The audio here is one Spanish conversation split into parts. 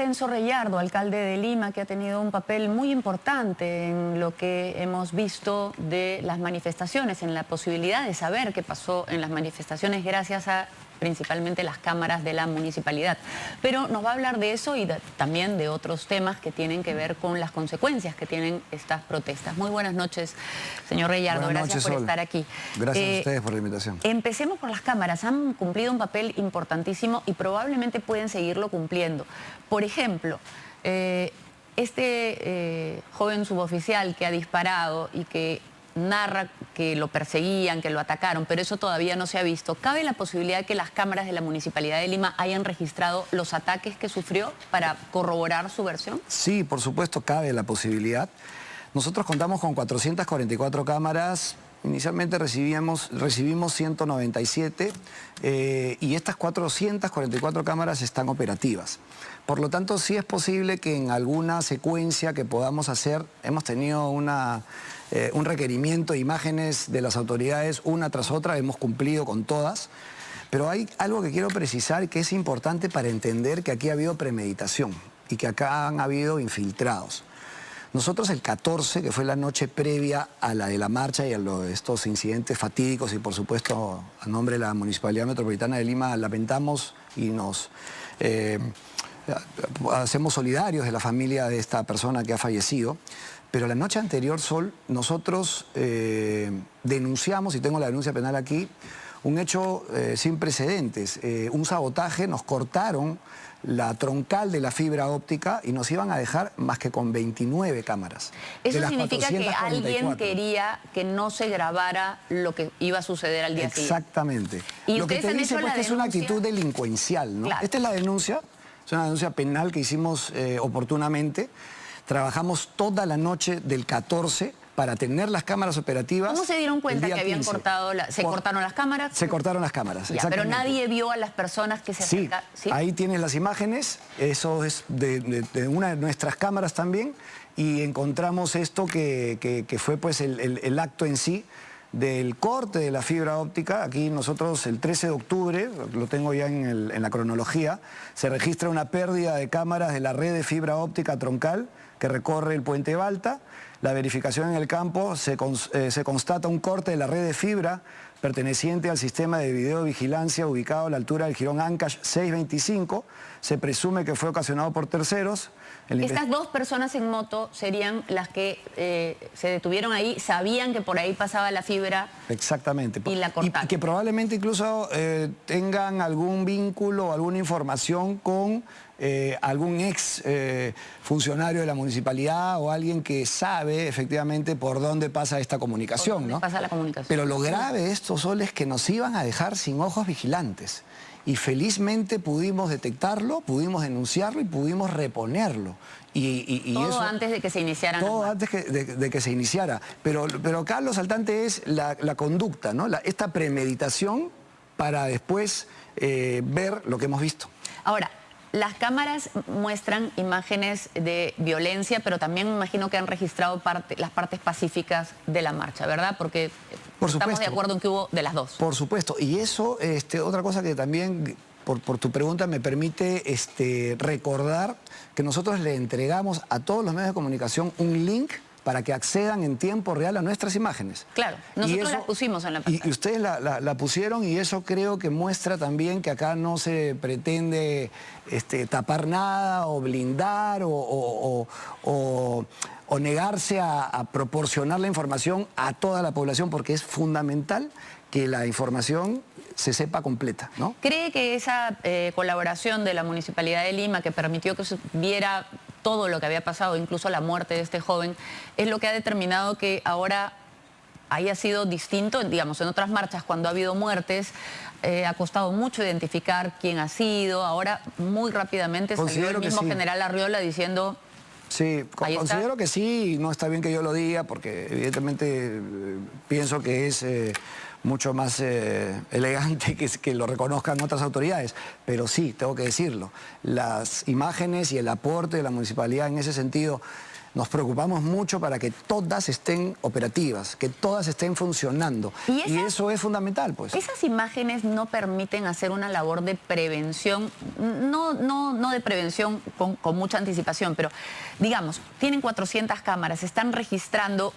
Enzo Reyardo, alcalde de Lima, que ha tenido un papel muy importante en lo que hemos visto de las manifestaciones, en la posibilidad de saber qué pasó en las manifestaciones gracias a principalmente las cámaras de la municipalidad. Pero nos va a hablar de eso y también de otros temas que tienen que ver con las consecuencias que tienen estas protestas. Muy buenas noches, señor Reyardo. Gracias por estar aquí. Gracias a ustedes por la invitación. Empecemos por las cámaras. Han cumplido un papel importantísimo y probablemente pueden seguirlo cumpliendo. Por ejemplo, joven suboficial que ha disparado y que narra que lo perseguían, que lo atacaron, pero eso todavía no se ha visto. ¿Cabe la posibilidad de que las cámaras de la Municipalidad de Lima hayan registrado los ataques que sufrió para corroborar su versión? Sí, por supuesto, cabe la posibilidad. Nosotros contamos con 444 cámaras. Inicialmente recibimos 197 y estas 444 cámaras están operativas. Por lo tanto, sí es posible que en alguna secuencia que podamos hacer, hemos tenido un requerimiento de imágenes de las autoridades una tras otra, hemos cumplido con todas, pero hay algo que quiero precisar y que es importante para entender que aquí ha habido premeditación y que acá han habido infiltrados. Nosotros el 14, que fue la noche previa a la de la marcha y a estos incidentes fatídicos y por supuesto a nombre de la Municipalidad Metropolitana de Lima lamentamos y nos hacemos solidarios de la familia de esta persona que ha fallecido, pero la noche anterior, Sol, nosotros denunciamos, y tengo la denuncia penal aquí, un hecho sin precedentes, un sabotaje. Nos cortaron la troncal de la fibra óptica y nos iban a dejar más que con 29 cámaras. ¿Eso significa que alguien quería que no se grabara lo que iba a suceder al día siguiente? Exactamente. ¿Y lo que te dice pues, que es una actitud delincuencial, ¿no? Claro. Esta es la denuncia, es una denuncia penal que hicimos oportunamente. Trabajamos toda la noche del 14 para tener las cámaras operativas. ¿Cómo se dieron cuenta que habían 15. cortaron las cámaras? Se cortaron las cámaras, ya, pero nadie vio a las personas que se acercaron. Sí, ahí tienes las imágenes, eso es de una de nuestras cámaras también, y encontramos esto que fue pues el acto en sí del corte de la fibra óptica. Aquí nosotros el 13 de octubre, lo tengo ya en la cronología, se registra una pérdida de cámaras de la red de fibra óptica troncal que recorre el Puente Balta. La verificación en el campo se constata un corte de la red de fibra perteneciente al sistema de videovigilancia ubicado a la altura del jirón Ancash 625. Se presume que fue ocasionado por terceros. Estas dos personas en moto serían las que se detuvieron ahí, sabían que por ahí pasaba la fibra. Exactamente. Y la cortaron. Y que probablemente incluso tengan algún vínculo o alguna información con algún ex funcionario de la municipalidad o alguien que sabe efectivamente por dónde pasa esta comunicación, ¿no? Pasa la comunicación. Pero lo grave de esto, Sol, es que nos iban a dejar sin ojos vigilantes. Y felizmente pudimos detectarlo, pudimos denunciarlo y pudimos reponerlo. Todo eso, antes de que se iniciaran. Todo antes de que se iniciara. Pero acá lo saltante es la conducta, ¿no? Esta premeditación para después ver lo que hemos visto. Ahora, las cámaras muestran imágenes de violencia, pero también me imagino que han registrado las partes pacíficas de la marcha, ¿verdad? Porque estamos de acuerdo en que hubo de las dos. Por supuesto. Y eso, otra cosa que también, por tu pregunta, me permite recordar que nosotros le entregamos a todos los medios de comunicación un link para que accedan en tiempo real a nuestras imágenes. Claro, nosotros las pusimos en la pantalla. Y ustedes la pusieron, y eso creo que muestra también que acá no se pretende tapar nada o blindar o negarse a proporcionar la información a toda la población, porque es fundamental que la información se sepa completa, ¿no? ¿Cree que esa colaboración de la Municipalidad de Lima, que permitió que se viera todo lo que había pasado, incluso la muerte de este joven, es lo que ha determinado que ahora haya sido distinto? Digamos, en otras marchas, cuando ha habido muertes, ha costado mucho identificar quién ha sido. Ahora, muy rápidamente salió el mismo general Arriola diciendo... Sí, considero que sí, no está bien que yo lo diga, porque evidentemente pienso que es mucho más elegante que lo reconozcan otras autoridades, pero sí, tengo que decirlo. Las imágenes y el aporte de la municipalidad en ese sentido nos preocupamos mucho para que todas estén operativas, que todas estén funcionando. Y eso es fundamental, pues. Esas imágenes no permiten hacer una labor de prevención, no de prevención con mucha anticipación, pero digamos, tienen 400 cámaras, están registrando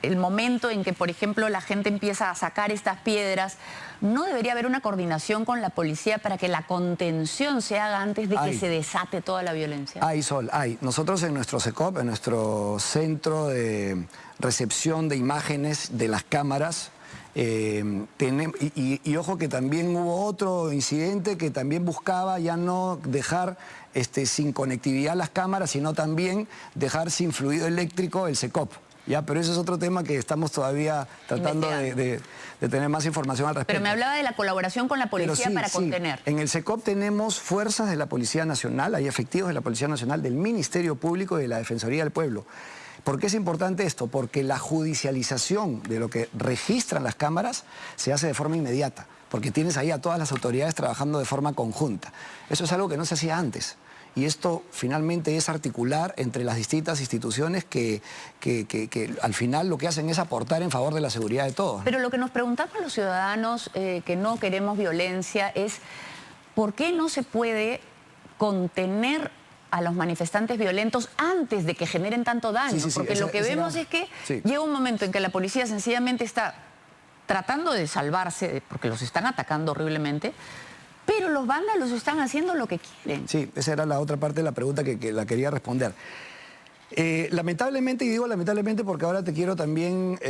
el momento en que, por ejemplo, la gente empieza a sacar estas piedras. ¿No debería haber una coordinación con la policía para que la contención se haga antes de que se desate toda la violencia? Hay, Sol, hay. Nosotros en nuestro CECOP, en nuestro centro de recepción de imágenes de las cámaras, y ojo que también hubo otro incidente que también buscaba ya no dejar sin conectividad las cámaras, sino también dejar sin fluido eléctrico el CECOP. Ya, pero ese es otro tema que estamos todavía tratando de tener más información al respecto. Pero me hablaba de la colaboración con la policía para contener. En el CECOP tenemos fuerzas de la Policía Nacional, hay efectivos de la Policía Nacional, del Ministerio Público y de la Defensoría del Pueblo. ¿Por qué es importante esto? Porque la judicialización de lo que registran las cámaras se hace de forma inmediata, porque tienes ahí a todas las autoridades trabajando de forma conjunta. Eso es algo que no se hacía antes. Y esto finalmente es articular entre las distintas instituciones que al final lo que hacen es aportar en favor de la seguridad de todos, ¿no? Pero lo que nos preguntamos los ciudadanos que no queremos violencia es ¿por qué no se puede contener a los manifestantes violentos antes de que generen tanto daño? Porque lo que vemos es que llega un momento en que la policía sencillamente está tratando de salvarse porque los están atacando horriblemente, pero los vándalos están haciendo lo que quieren. Sí, esa era la otra parte de la pregunta que la quería responder. Lamentablemente, y digo lamentablemente porque ahora te quiero también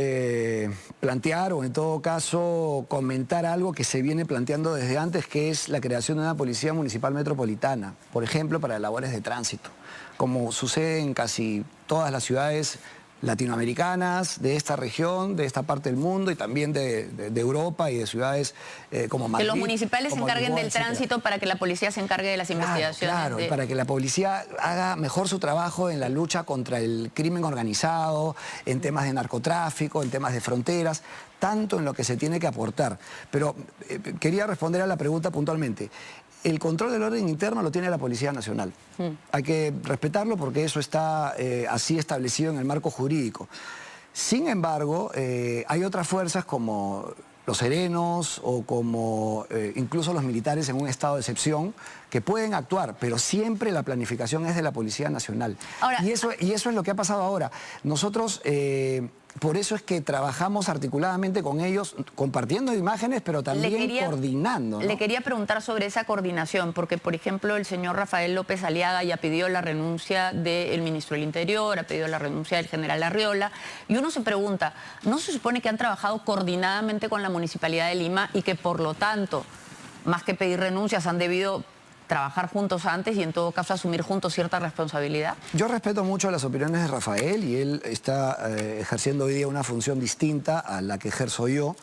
plantear o en todo caso comentar algo que se viene planteando desde antes, que es la creación de una policía municipal metropolitana, por ejemplo, para labores de tránsito, como sucede en casi todas las ciudades latinoamericanas, de esta región, de esta parte del mundo y también de Europa y de ciudades como Madrid. Que los municipales se encarguen del tránsito para que la policía se encargue de las investigaciones. Claro, y para que la policía haga mejor su trabajo en la lucha contra el crimen organizado, en temas de narcotráfico, en temas de fronteras, tanto en lo que se tiene que aportar. Pero quería responder a la pregunta puntualmente. El control del orden interno lo tiene la Policía Nacional. Hay que respetarlo porque eso está así establecido en el marco jurídico. Sin embargo, hay otras fuerzas como los serenos o como incluso los militares en un estado de excepción que pueden actuar, pero siempre la planificación es de la Policía Nacional. Ahora, y eso es lo que ha pasado ahora. Nosotros... por eso es que trabajamos articuladamente con ellos, compartiendo imágenes, pero también coordinando, ¿no? Le quería preguntar sobre esa coordinación, porque, por ejemplo, el señor Rafael López Aliaga ya pidió la renuncia del ministro del Interior, ha pedido la renuncia del general Arriola, y uno se pregunta, ¿no se supone que han trabajado coordinadamente con la Municipalidad de Lima y que, por lo tanto, más que pedir renuncias, han debido trabajar juntos antes y en todo caso asumir juntos cierta responsabilidad? Yo respeto mucho las opiniones de Rafael y él está ejerciendo hoy día una función distinta a la que ejerzo yo.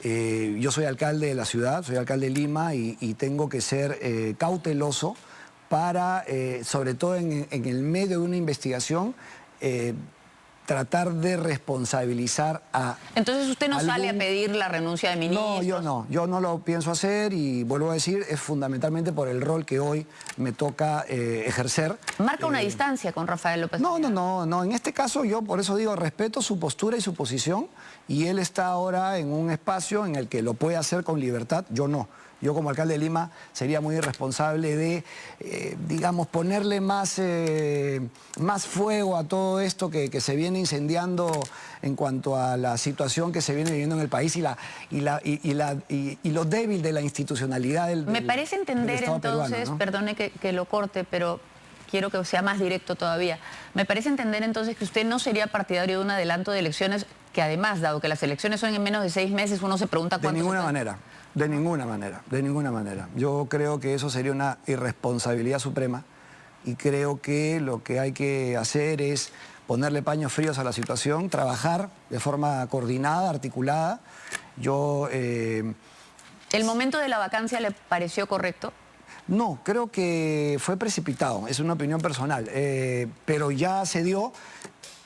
Yo soy alcalde de la ciudad, soy alcalde de Lima y tengo que ser cauteloso para, sobre todo en el medio de una investigación, tratar de responsabilizar a... Entonces usted no sale a pedir la renuncia de ministros. No, yo no lo pienso hacer y vuelvo a decir, es fundamentalmente por el rol que hoy me toca ejercer. ¿Marca una distancia con Rafael López? No, en este caso yo por eso digo, respeto su postura y su posición y él está ahora en un espacio en el que lo puede hacer con libertad, yo no. Yo como alcalde de Lima sería muy irresponsable de, digamos, ponerle más fuego a todo esto que se viene incendiando en cuanto a la situación que se viene viviendo en el país y lo débil de la institucionalidad del Me parece entender Estado entonces, peruano, ¿no? Perdone que lo corte, pero quiero que sea más directo todavía. Me parece entender entonces que usted no sería partidario de un adelanto de elecciones, que además, dado que las elecciones son en menos de 6 meses, uno se pregunta cuánto... De ninguna manera. Yo creo que eso sería una irresponsabilidad suprema y creo que lo que hay que hacer es ponerle paños fríos a la situación, trabajar de forma coordinada, articulada. ¿El momento de la vacancia le pareció correcto? No, creo que fue precipitado, es una opinión personal, pero ya se dio,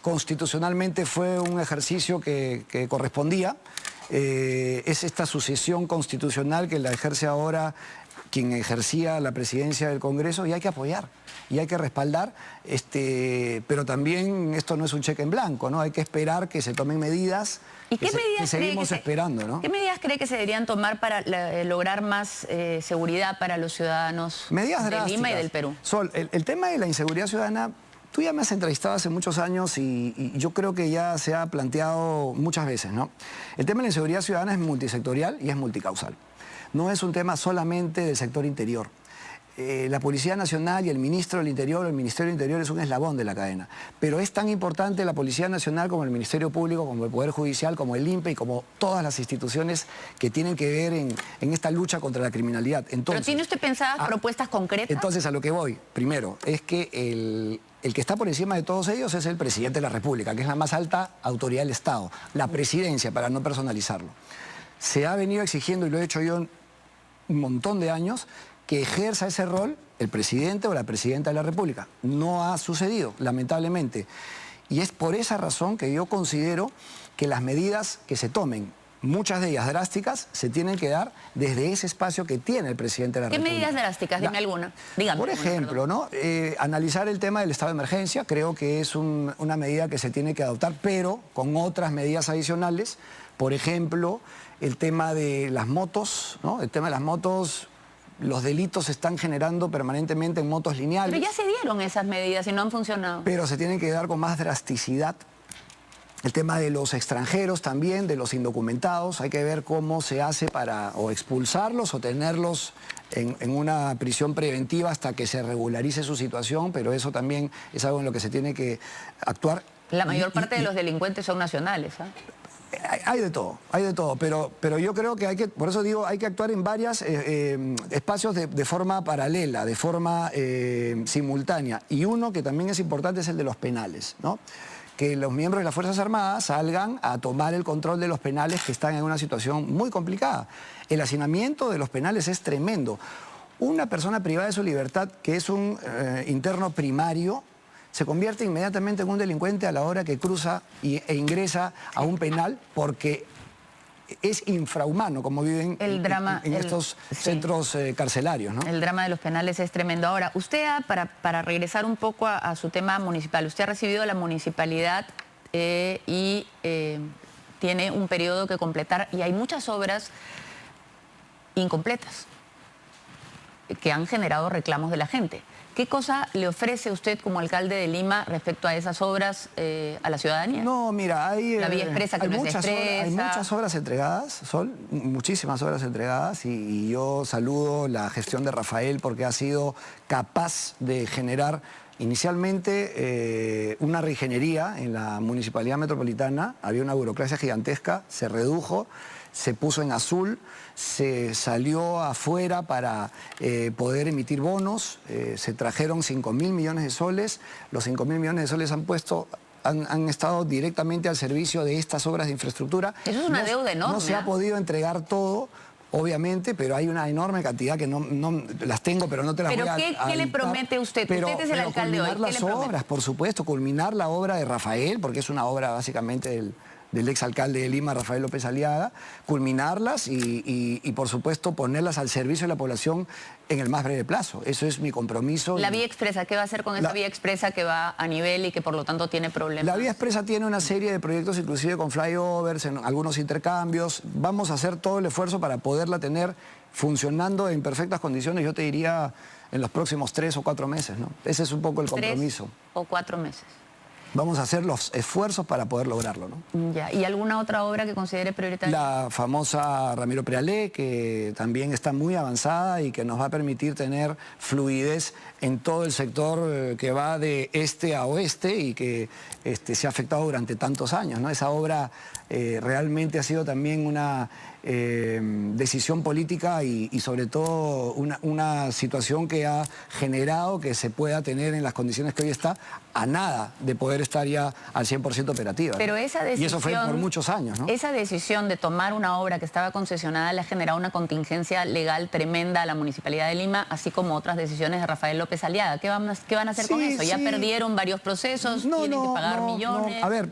constitucionalmente fue un ejercicio que correspondía. Es esta sucesión constitucional que la ejerce ahora quien ejercía la presidencia del Congreso, y hay que apoyar y hay que respaldar, pero también esto no es un cheque en blanco, ¿no? Hay que esperar que se tomen medidas. ¿Y qué medidas que seguimos esperando, ¿no? ¿Qué medidas cree que se deberían tomar para lograr más seguridad para los ciudadanos de Lima y del Perú? Sol, el tema de la inseguridad ciudadana, tú ya me has entrevistado hace muchos años y yo creo que ya se ha planteado muchas veces, ¿no? El tema de la inseguridad ciudadana es multisectorial y es multicausal. No es un tema solamente del sector interior. La Policía Nacional y el Ministro del Interior, el Ministerio del Interior es un eslabón de la cadena. Pero es tan importante la Policía Nacional como el Ministerio Público, como el Poder Judicial, como el INPE y como todas las instituciones que tienen que ver en esta lucha contra la criminalidad. Entonces, ¿pero tiene usted pensadas propuestas concretas? Entonces, a lo que voy, primero, es que el que está por encima de todos ellos es el Presidente de la República, que es la más alta autoridad del Estado, la presidencia, para no personalizarlo. Se ha venido exigiendo, y lo he hecho yo un montón de años, que ejerza ese rol el presidente o la presidenta de la República. No ha sucedido, lamentablemente. Y es por esa razón que yo considero que las medidas que se tomen, muchas de ellas drásticas, se tienen que dar desde ese espacio que tiene el presidente de la República. ¿Qué medidas drásticas? Dime alguna. Dígame. Por ejemplo, ¿no? Analizar el tema del estado de emergencia, creo que es una medida que se tiene que adoptar, pero con otras medidas adicionales. Por ejemplo, el tema de las motos, ¿no? El tema de las motos, los delitos se están generando permanentemente en motos lineales. Pero ya se dieron esas medidas y no han funcionado. Pero se tienen que dar con más drasticidad. El tema de los extranjeros también, de los indocumentados, hay que ver cómo se hace para o expulsarlos o tenerlos en una prisión preventiva hasta que se regularice su situación, pero eso también es algo en lo que se tiene que actuar. La mayor parte de los delincuentes son nacionales, ¿eh? Hay de todo, pero yo creo que por eso digo, hay que actuar en varios espacios de forma paralela, de forma simultánea. Y uno que también es importante es el de los penales, ¿no? Que los miembros de las Fuerzas Armadas salgan a tomar el control de los penales que están en una situación muy complicada. El hacinamiento de los penales es tremendo. Una persona privada de su libertad, que es un interno primario, se convierte inmediatamente en un delincuente a la hora que cruza e ingresa a un penal, porque es infrahumano como viven en estos centros carcelarios, ¿no? El drama de los penales es tremendo. Ahora, usted, para regresar un poco a su tema municipal, usted ha recibido la municipalidad y tiene un periodo que completar y hay muchas obras incompletas que han generado reclamos de la gente. ¿Qué cosa le ofrece usted como alcalde de Lima respecto a esas obras a la ciudadanía? No, mira, la vía expresa que no es expresa. Hay muchas obras entregadas, Sol, muchísimas obras entregadas, y yo saludo la gestión de Rafael porque ha sido capaz de generar inicialmente una reingeniería en la Municipalidad Metropolitana. Había una burocracia gigantesca, se redujo, se puso en azul, se salió afuera para poder emitir bonos, se trajeron 5.000 millones de soles, los 5.000 millones de soles han estado directamente al servicio de estas obras de infraestructura. Eso es una deuda enorme. No se ha podido entregar todo, obviamente, pero hay una enorme cantidad que no las tengo, pero no te las voy a ¿Pero qué le promete usted? Usted es el alcalde hoy. Culminar las obras, por supuesto, culminar la obra de Rafael, porque es una obra básicamente del exalcalde de Lima, Rafael López Aliaga, culminarlas y por supuesto ponerlas al servicio de la población en el más breve plazo. Eso es mi compromiso. La vía expresa, ¿qué va a hacer con esa vía expresa que va a nivel y que por lo tanto tiene problemas? La vía expresa tiene una serie de proyectos, inclusive con flyovers, en algunos intercambios. Vamos a hacer todo el esfuerzo para poderla tener funcionando en perfectas condiciones, yo te diría en los próximos 3 o 4 meses, ¿no? Ese es un poco el compromiso. 3 o 4 meses. Vamos a hacer los esfuerzos para poder lograrlo, ¿no? Ya. ¿Y alguna otra obra que considere prioritaria? La famosa Ramiro Prealé, que también está muy avanzada y que nos va a permitir tener fluidez en todo el sector que va de este a oeste y que se ha afectado durante tantos años, ¿no? Esa obra realmente ha sido también una decisión política y sobre todo una situación que ha generado que se pueda tener en las condiciones que hoy está a nada de poder estar ya al 100% operativa, ¿no? Pero esa decisión, y eso fue por muchos años, ¿no? Esa decisión de tomar una obra que estaba concesionada le ha generado una contingencia legal tremenda a la Municipalidad de Lima, así como otras decisiones de Rafael López Aliaga. ¿Qué van a hacer con eso? Ya perdieron varios procesos, tienen que pagar millones. A ver,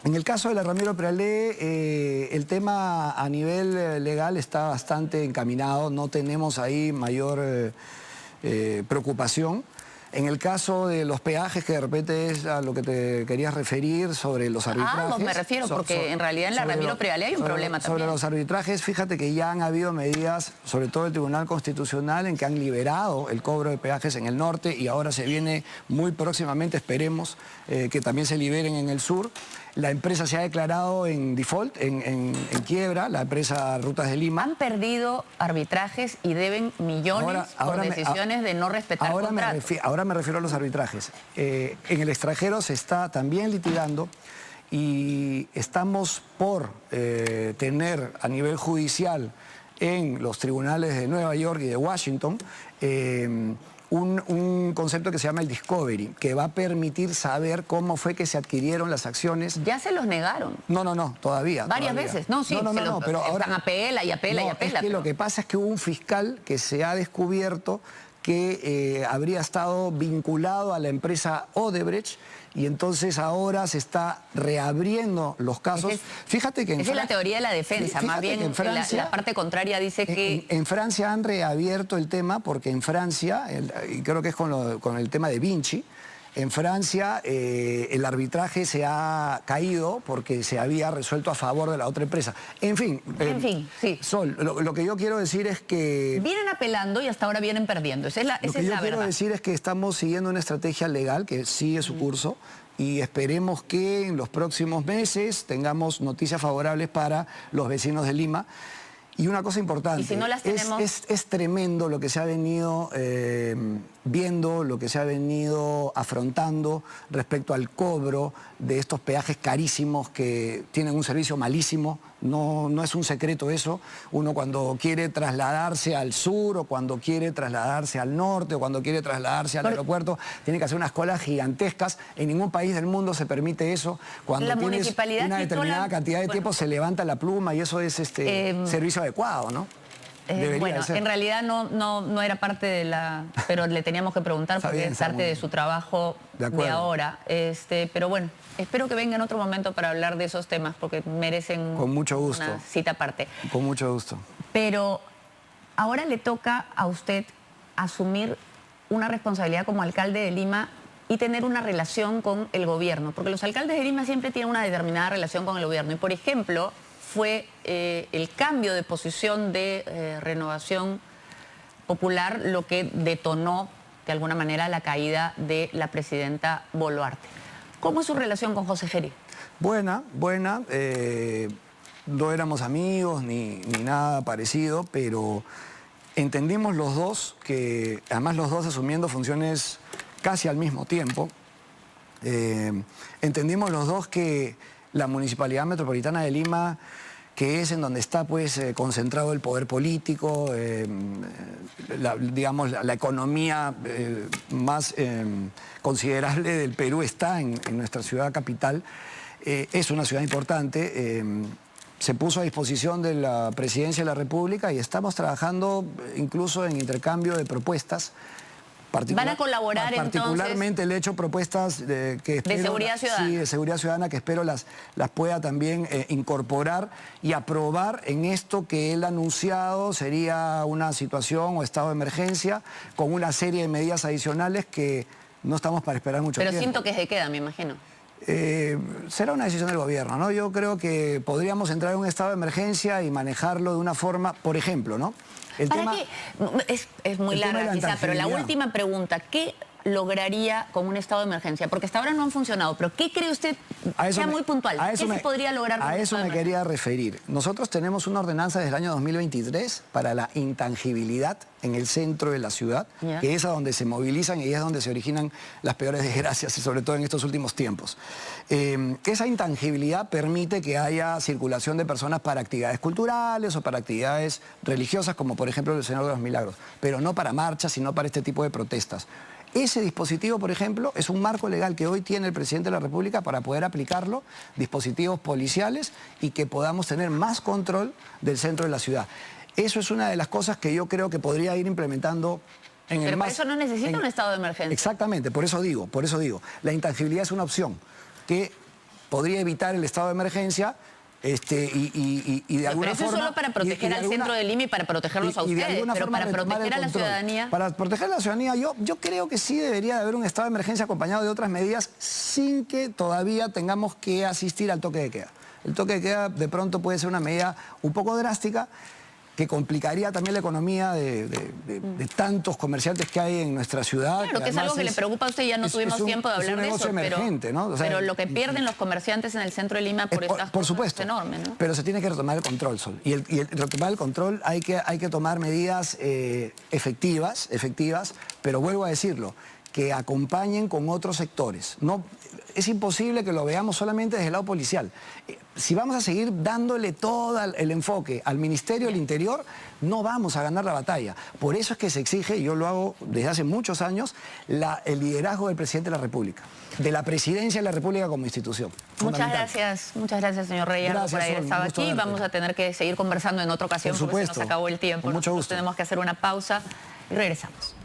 En el caso de la Ramiro Prealé, el tema a nivel legal está bastante encaminado, no tenemos ahí mayor preocupación. En el caso de los peajes, que de repente es a lo que te querías referir, sobre los arbitrajes... Me refiero, porque en realidad en la Ramiro Prealé hay un problema también. Sobre los arbitrajes, fíjate que ya han habido medidas, sobre todo el Tribunal Constitucional, en que han liberado el cobro de peajes en el norte y ahora se viene muy próximamente, esperemos, que también se liberen en el sur. La empresa se ha declarado en default, en quiebra, la empresa Rutas de Lima. Han perdido arbitrajes y deben millones por decisiones de no respetar contratos. Ahora me refiero a los arbitrajes. En el extranjero se está también litigando y estamos por tener a nivel judicial en los tribunales de Nueva York y de Washington un concepto que se llama el discovery, que va a permitir saber cómo fue que se adquirieron las acciones. Ya se los negaron. No, todavía. Varias veces. No, sí, pero ahora apela y apela y apela. Es que lo que pasa es que hubo un fiscal que se ha descubierto que habría estado vinculado a la empresa Odebrecht y entonces ahora se está reabriendo los casos. Fíjate que esa es la teoría de la defensa, más bien en Francia, la parte contraria dice que... En Francia han reabierto el tema porque en Francia, y creo que es con el tema de Vinci, en Francia el arbitraje se ha caído porque se había resuelto a favor de la otra empresa. En fin, sí. Sol, lo que yo quiero decir es que... Vienen apelando y hasta ahora vienen perdiendo. Esa es la verdad. Lo que yo quiero decir es que estamos siguiendo una estrategia legal que sigue su curso y esperemos que en los próximos meses tengamos noticias favorables para los vecinos de Lima. Y una cosa importante, ¿y si no las tenemos? Es tremendo lo que se ha venido viendo, lo que se ha venido afrontando respecto al cobro de estos peajes carísimos que tienen un servicio malísimo. No es un secreto eso. Uno cuando quiere trasladarse al sur o cuando quiere trasladarse al norte o cuando quiere trasladarse al aeropuerto, tiene que hacer unas colas gigantescas. En ningún país del mundo se permite eso. Cuando la tienes municipalidad una determinada cantidad de tiempo se levanta la pluma y eso es servicio adecuado, ¿no? Bueno, en realidad no era parte de la... Pero le teníamos que preguntar porque es parte de su trabajo de ahora. Pero bueno, espero que venga en otro momento para hablar de esos temas porque merecen con mucho gusto. Una cita aparte. Con mucho gusto. Pero ahora le toca a usted asumir una responsabilidad como alcalde de Lima y tener una relación con el gobierno, porque los alcaldes de Lima siempre tienen una determinada relación con el gobierno. Y por ejemplo, fue el cambio de posición de Renovación Popular lo que detonó de alguna manera la caída de la presidenta Boluarte. ¿Cómo es su relación con José Gerí? Buena. No éramos amigos ni nada parecido, pero entendimos los dos que, además los dos asumiendo funciones casi al mismo tiempo, entendimos los dos que la Municipalidad Metropolitana de Lima, que es en donde está pues concentrado el poder político, la economía más considerable del Perú está en nuestra ciudad capital, es una ciudad importante, se puso a disposición de la Presidencia de la República y estamos trabajando incluso en intercambio de propuestas. ¿Van a colaborar particularmente entonces? Le he hecho propuestas de seguridad ciudadana. Sí, de seguridad ciudadana que espero las pueda también incorporar y aprobar en esto que él ha anunciado sería una situación o estado de emergencia con una serie de medidas adicionales que no estamos para esperar mucho tiempo. Pero siento que se queda, me imagino. Será una decisión del gobierno, ¿no? Yo creo que podríamos entrar en un estado de emergencia y manejarlo de una forma, por ejemplo, ¿no? Es muy larga quizá, pero la última pregunta, ¿qué lograría con un estado de emergencia? Porque hasta ahora no han funcionado, pero ¿qué cree usted? Sea muy puntual. ¿Qué se podría lograr con a eso me quería referir. Nosotros tenemos una ordenanza desde el año 2023 para la intangibilidad en el centro de la ciudad, que es a donde se movilizan y es donde se originan las peores desgracias, y sobre todo en estos últimos tiempos. Esa intangibilidad permite que haya circulación de personas para actividades culturales o para actividades religiosas, como por ejemplo el Señor de los Milagros, pero no para marchas, sino para este tipo de protestas. Ese dispositivo, por ejemplo, es un marco legal que hoy tiene el presidente de la República para poder aplicarlo, dispositivos policiales y que podamos tener más control del centro de la ciudad. Eso es una de las cosas que yo creo que podría ir implementando en el Pero para eso no necesita un estado de emergencia. Exactamente, por eso digo. La intangibilidad es una opción que podría evitar el estado de emergencia. Y de alguna pero eso forma, es solo para proteger al centro de Lima y para protegerlos a ustedes, pero para proteger a la ciudadanía. Para proteger a la ciudadanía, yo creo que sí debería de haber un estado de emergencia acompañado de otras medidas sin que todavía tengamos que asistir al toque de queda. El toque de queda de pronto puede ser una medida un poco drástica, que complicaría también la economía de tantos comerciantes que hay en nuestra ciudad. Claro, que es algo que le preocupa a usted, ya no tuvimos tiempo de hablar de eso, emergente, ¿no? O sea, pero lo que pierden los comerciantes en el centro de Lima por estas cosas supuesto, es enorme, ¿no? Pero se tiene que retomar el control, Sol. Y retomar el control hay que tomar medidas efectivas, pero vuelvo a decirlo, que acompañen con otros sectores. No, es imposible que lo veamos solamente desde el lado policial. Si vamos a seguir dándole todo el enfoque al Ministerio del Interior, no vamos a ganar la batalla. Por eso es que se exige, y yo lo hago desde hace muchos años, el liderazgo del Presidente de la República, de la Presidencia de la República como institución. Muchas gracias, señor Reyardo, por haber estado aquí. Vamos a tener que seguir conversando en otra ocasión porque se nos acabó el tiempo. Con mucho gusto. Tenemos que hacer una pausa y regresamos.